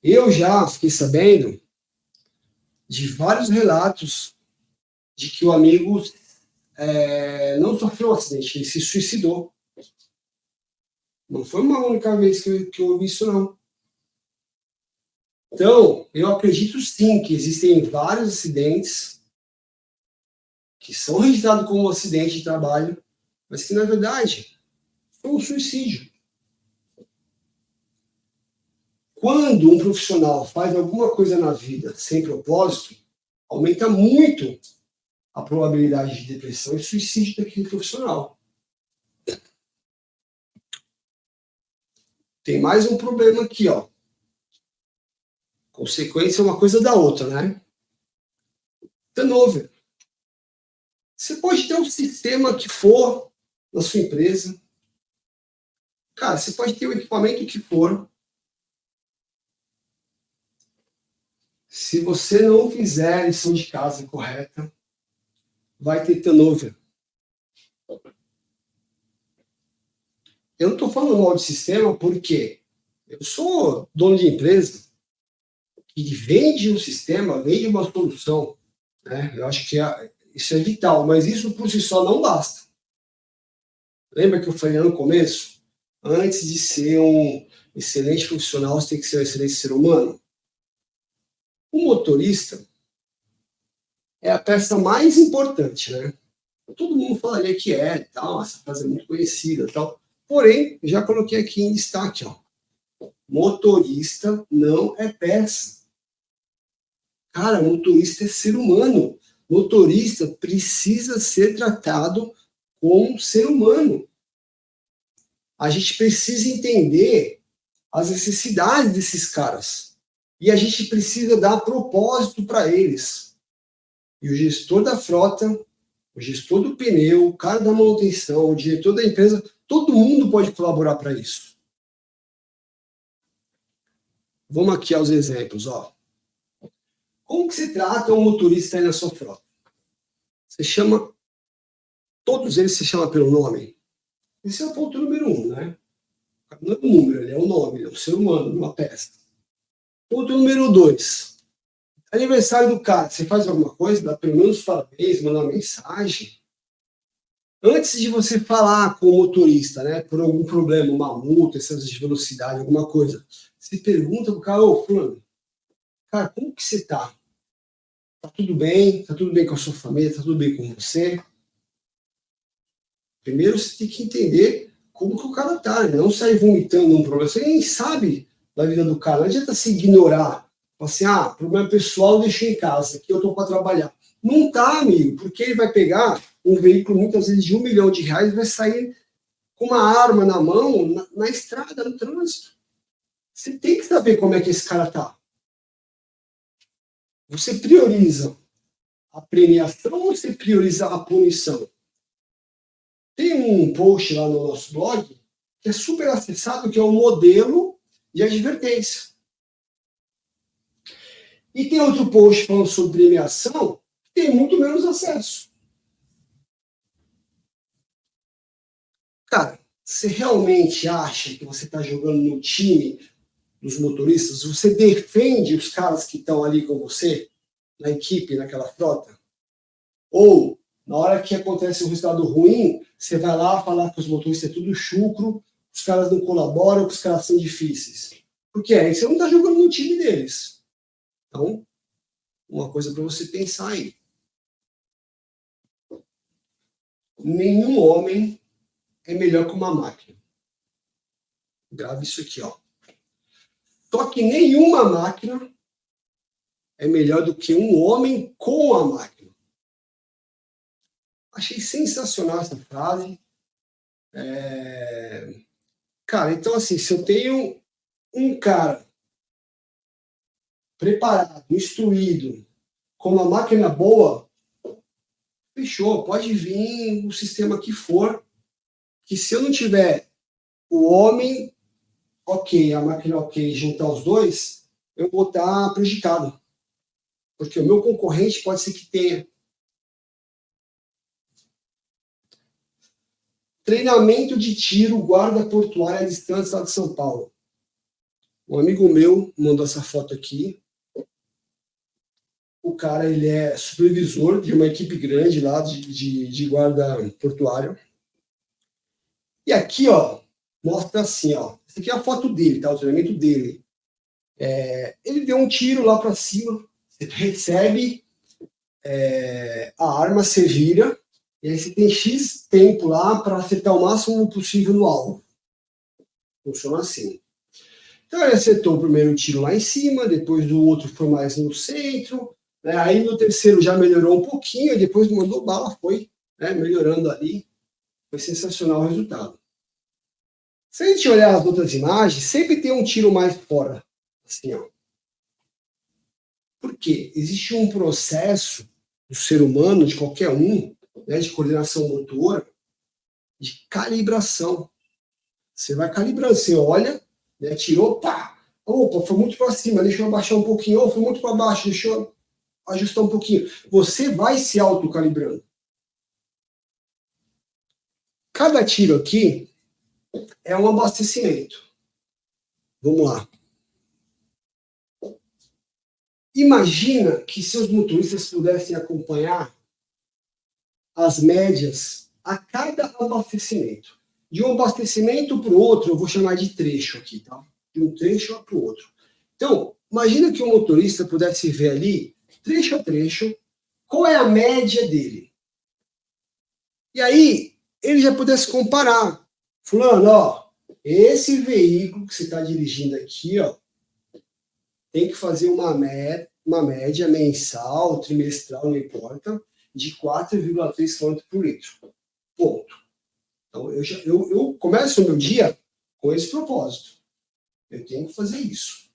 Eu já fiquei sabendo de vários relatos de que o amigo não sofreu um acidente, ele se suicidou. Não foi uma única vez que eu ouvi isso, não. Então, eu acredito sim que existem vários acidentes que são registrados como um acidente de trabalho, mas que, na verdade, foi um suicídio. Quando um profissional faz alguma coisa na vida sem propósito, aumenta muito a probabilidade de depressão e suicídio daquele profissional. Tem mais um problema aqui, ó. Consequência é uma coisa da outra, né? Turnover. Você pode ter um sistema que for na sua empresa. Cara, você pode ter o equipamento que for. Se você não fizer a lição de casa correta, vai ter turnover. Eu não estou falando mal de sistema porque eu sou dono de empresa que vende um sistema, vende uma solução, né? Eu acho que isso é vital, mas isso por si só não basta. Lembra que eu falei no começo? Antes de ser um excelente profissional, você tem que ser um excelente ser humano. O motorista é a peça mais importante, né? Todo mundo falaria que tal, essa frase é muito conhecida, tal. Porém, já coloquei aqui em destaque, ó. Motorista não é peça. Cara, motorista é ser humano. Motorista precisa ser tratado como ser humano. A gente precisa entender as necessidades desses caras. E a gente precisa dar propósito para eles. E o gestor da frota, o gestor do pneu, o cara da manutenção, o diretor da empresa, todo mundo pode colaborar para isso. Vamos aqui aos exemplos, ó. Como que você trata um motorista aí na sua frota? Você chama, todos eles se chamam pelo nome. Esse é o ponto número 1, né? Não é um número, ele é um nome, ele é um ser humano, uma peça. Ponto número 2. Aniversário do cara, você faz alguma coisa, dá pelo menos parabéns, manda uma mensagem. Antes de você falar com o motorista, né, por algum problema, uma multa, excesso de velocidade, alguma coisa, você pergunta pro cara, ô, fulano, cara, como que você tá? Tá tudo bem? Tá tudo bem com a sua família? Tá tudo bem com você? Primeiro você tem que entender como que o cara tá, né? Não sair vomitando um problema. Você nem sabe da vida do cara. Não adianta se ignorar. Assim, problema pessoal eu deixei em casa, aqui eu tô para trabalhar. Não tá, amigo, porque ele vai pegar um veículo muitas vezes de R$1 milhão e vai sair com uma arma na mão, na estrada, no trânsito. Você tem que saber como é que esse cara tá. Você prioriza a premiação ou você prioriza a punição? Tem um post lá no nosso blog que é super acessado, que é o modelo de advertência. E tem outro post falando sobre premiação, que tem muito menos acesso. Cara, você realmente acha que você está jogando no time dos motoristas? Você defende os caras que estão ali com você, na equipe, naquela frota? Ou, na hora que acontece um resultado ruim, você vai lá falar que os motoristas é tudo chucro, os caras não colaboram, que os caras são difíceis. Porque aí você não está jogando no time deles. Então, uma coisa para você pensar aí. Nenhum homem é melhor que uma máquina. Grave isso aqui, ó. Só que nenhuma máquina é melhor do que um homem com a máquina. Achei sensacional essa frase. Cara, então assim, se eu tenho um cara preparado, instruído, com uma máquina boa, fechou, pode vir o sistema que for, que se eu não tiver o homem ok, a máquina ok, juntar os dois, eu vou estar prejudicado. Porque o meu concorrente pode ser que tenha. Treinamento de tiro, guarda portuária distante lá de São Paulo. Um amigo meu mandou essa foto aqui. O cara, ele é supervisor de uma equipe grande lá de guarda portuária. E aqui, ó, mostra assim, ó. Essa aqui é a foto dele, tá? O treinamento dele. Ele deu um tiro lá para cima, você recebe a arma, você vira, e aí você tem X tempo lá para acertar o máximo possível no alvo. Funciona assim. Então ele acertou o primeiro tiro lá em cima, depois o outro foi mais no centro, né? Aí no terceiro já melhorou um pouquinho, e depois mandou bala, foi, né, melhorando ali. Foi sensacional o resultado. Se a gente olhar as outras imagens, sempre tem um tiro mais fora. Assim, ó. Por quê? Existe um processo do ser humano, de qualquer um, né, de coordenação motora, de calibração. Você vai calibrando, você olha, né, tirou, pá, opa, foi muito para cima, deixa eu abaixar um pouquinho, ou foi muito para baixo, deixa eu ajustar um pouquinho. Você vai se autocalibrando. Cada tiro aqui é um abastecimento. Vamos lá. Imagina que seus motoristas pudessem acompanhar as médias a cada abastecimento. De um abastecimento para o outro, eu vou chamar de trecho aqui, tá? De um trecho para o outro. Então, imagina que o motorista pudesse ver ali, trecho a trecho, qual é a média dele. E aí, ele já pudesse comparar. Fulano, ó, esse veículo que você está dirigindo aqui, ó, tem que fazer uma média mensal, trimestral, não importa, de 4,3 km por litro. Ponto. Então, eu começo o meu dia com esse propósito. Eu tenho que fazer isso.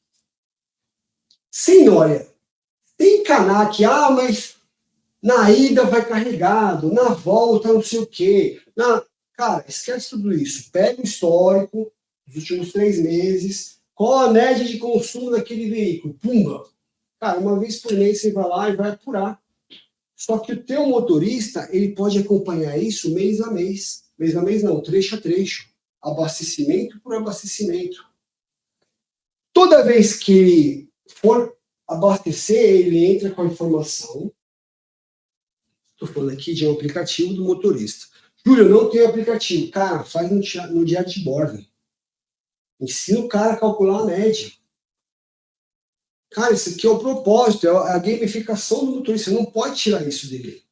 Sem nóia. Sem encanar que, mas na ida vai carregado, na volta não sei o quê. Cara, esquece tudo isso. Pega o histórico dos últimos 3 meses, qual a média de consumo daquele veículo. Pumba! Cara, uma vez por mês você vai lá e vai apurar. Só que o teu motorista, ele pode acompanhar isso mês a mês. Mês a mês não, trecho a trecho. Abastecimento por abastecimento. Toda vez que ele for abastecer, ele entra com a informação. Estou falando aqui de um aplicativo do motorista. Júlio, eu não tenho aplicativo. Cara, faz no diário de bordo. Ensina o cara a calcular a média. Cara, isso aqui é o propósito, é a gamificação do motorista. Você não pode tirar isso dele.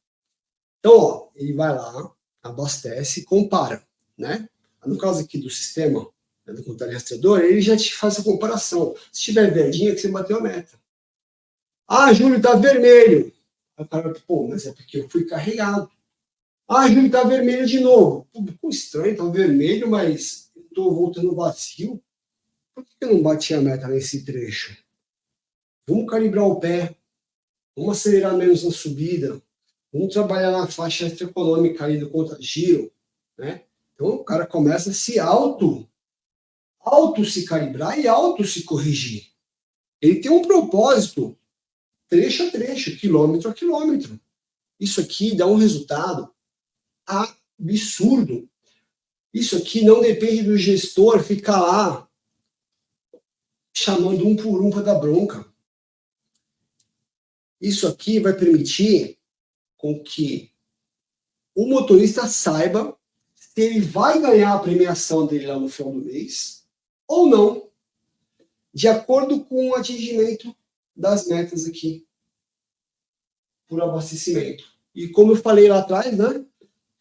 Então, ó, ele vai lá, abastece e compara, né? No caso aqui do sistema, né, do contador rastreador, ele já te faz a comparação. Se tiver verdinho, é que você bateu a meta. Júlio, tá vermelho. Aí o cara, pô, mas é porque eu fui carregado. Júlio, tá vermelho de novo. Pô, estranho, tá vermelho, mas eu tô voltando vazio. Por que eu não bati a meta nesse trecho? Vamos calibrar o pé, vamos acelerar menos na subida, vamos trabalhar na faixa extra-econômica ali do conta-giro, né? Então o cara começa a se auto se calibrar e auto se corrigir. Ele tem um propósito trecho a trecho, quilômetro a quilômetro. Isso aqui dá um resultado absurdo. Isso aqui não depende do gestor ficar lá chamando um por um para dar bronca. Isso aqui vai permitir com que o motorista saiba se ele vai ganhar a premiação dele lá no final do mês ou não, de acordo com o atingimento das metas aqui por abastecimento. E como eu falei lá atrás, né,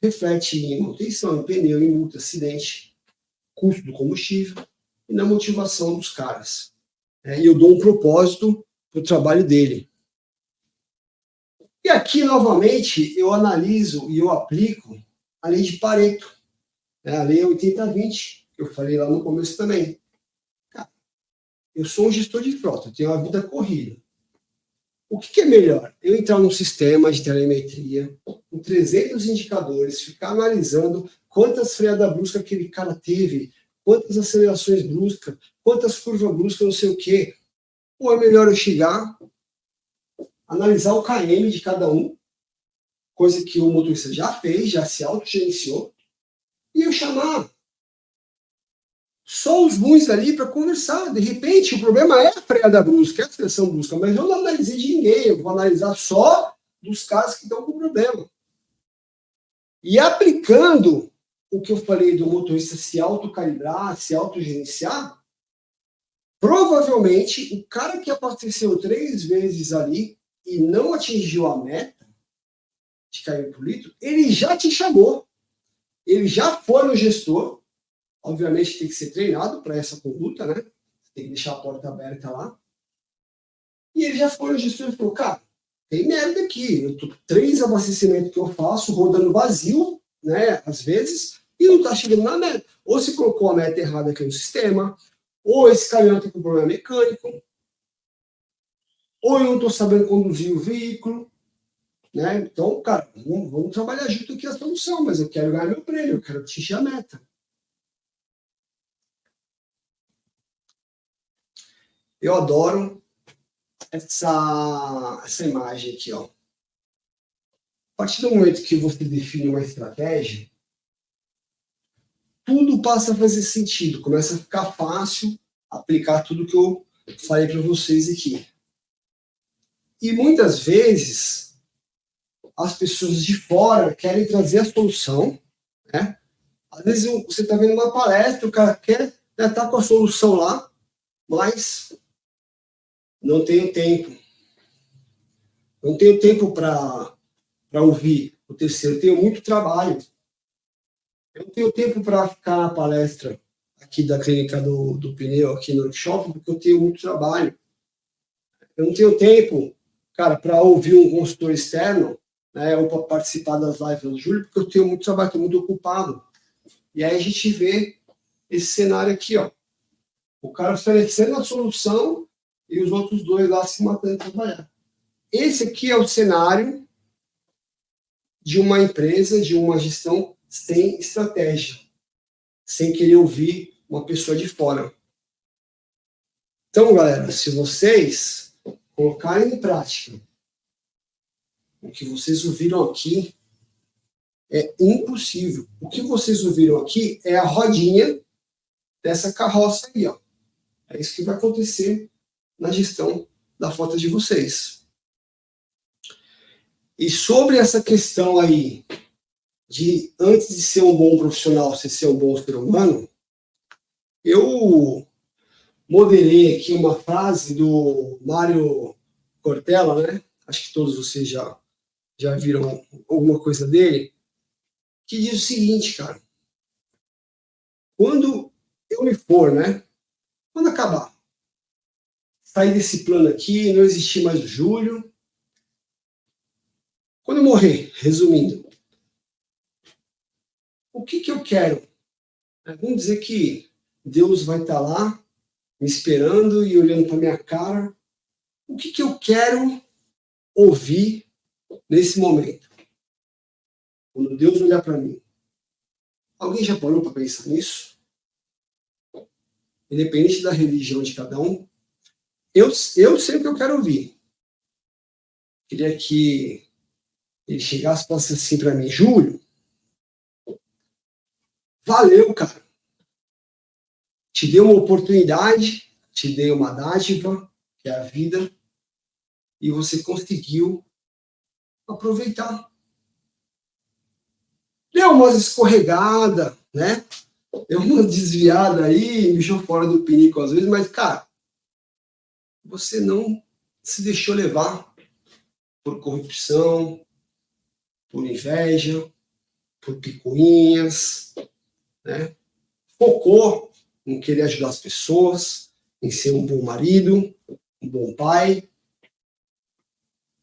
reflete em manutenção, em pneu, em multa, acidente, custo do combustível e na motivação dos caras. E eu dou um propósito para o trabalho dele. E aqui, novamente, eu analiso e eu aplico a lei de Pareto, a lei 80-20, que eu falei lá no começo também. Cara, eu sou um gestor de frota, eu tenho uma vida corrida. O que é melhor? Eu entrar num sistema de telemetria, com 300 indicadores, ficar analisando quantas freadas bruscas aquele cara teve, quantas acelerações bruscas, quantas curvas bruscas, não sei o quê. Ou é melhor eu chegar, analisar o KM de cada um, coisa que o motorista já fez, já se autogerenciou, e eu chamar só os bons ali para conversar. De repente, o problema é a freada brusca, é a aceleração brusca, mas eu não analisei de ninguém, eu vou analisar só dos caras que estão com problema. E aplicando o que eu falei do motorista se autocalibrar, se autogerenciar, provavelmente o cara que abasteceu 3 vezes ali e não atingiu a meta de km por litro, ele já te chamou. Ele já foi no gestor. Obviamente tem que ser treinado para essa conduta, né? Tem que deixar a porta aberta lá. E ele já foi no gestor e falou, cara, tem merda aqui. Eu tô 3 abastecimentos que eu faço, rodando vazio, né? Às vezes, e não tá chegando na meta. Ou se colocou a meta errada aqui no sistema, ou esse caminhão tá com problema mecânico, ou eu não tô sabendo conduzir o veículo, né? Então, cara, vamos trabalhar junto aqui a solução, mas eu quero ganhar meu prêmio, eu quero atingir a meta. Eu adoro essa imagem aqui, ó. A partir do momento que você define uma estratégia, tudo passa a fazer sentido, começa a ficar fácil aplicar tudo que eu falei para vocês aqui. E muitas vezes as pessoas de fora querem trazer a solução, né? Às vezes você está vendo uma palestra, o cara quer estar com a solução lá, mas não tenho tempo. Não tenho tempo para ouvir o terceiro. Eu tenho muito trabalho. Eu não tenho tempo para ficar na palestra aqui da clínica do pneu, aqui no shopping, porque eu tenho muito trabalho. Eu não tenho tempo, cara, para ouvir um consultor externo, né, ou para participar das lives do Júlio, porque eu tenho muito trabalho, estou muito ocupado. E aí a gente vê esse cenário aqui, ó. O cara oferecendo a solução e os outros 2 lá se matando de trabalhar. Esse aqui é o cenário de uma empresa, de uma gestão sem estratégia, sem querer ouvir uma pessoa de fora. Então, galera, se vocês colocarem em prática o que vocês ouviram aqui, é impossível. O que vocês ouviram aqui é a rodinha dessa carroça aí, ó. É isso que vai acontecer na gestão da frota de vocês. E sobre essa questão aí de, antes de ser um bom profissional, você ser um bom ser humano, eu modelei aqui uma frase do Mário Cortella, né? Acho que todos vocês já viram alguma coisa dele, que diz o seguinte, cara. Quando eu me for, né? Quando acabar, sair desse plano aqui, não existir mais o Júlio. Quando eu morrer, resumindo, o que eu quero? Vamos dizer que Deus vai estar lá, me esperando e olhando para minha cara. O que eu quero ouvir nesse momento? Quando Deus olhar para mim. Alguém já parou para pensar nisso? Independente da religião de cada um, eu sei o que eu quero ouvir. queria que ele chegasse e falasse assim para mim: Júlio, valeu, cara. Te dei uma oportunidade, te dei uma dádiva, que é a vida, e você conseguiu aproveitar. Deu umas escorregadas, né? Deu uma desviada aí, me deixou fora do pinico às vezes, mas, cara, você não se deixou levar por corrupção, por inveja, por picuinhas, né? Focou em querer ajudar as pessoas, em ser um bom marido, um bom pai.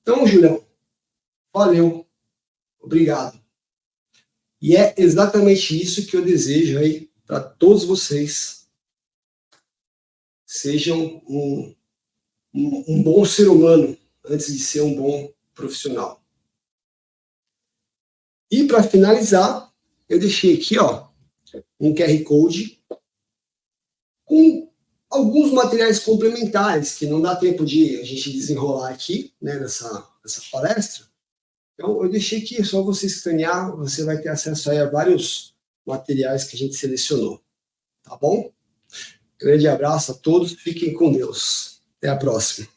Então, Julião, valeu, obrigado. E é exatamente isso que eu desejo aí para todos vocês. Sejam um bom ser humano antes de ser um bom profissional. E para finalizar, eu deixei aqui, ó, um QR Code com alguns materiais complementares que não dá tempo de a gente desenrolar aqui, né, nessa palestra. Então, eu deixei aqui, é só você escanear, você vai ter acesso aí a vários materiais que a gente selecionou. Tá bom? Grande abraço a todos, fiquem com Deus. Até a próxima.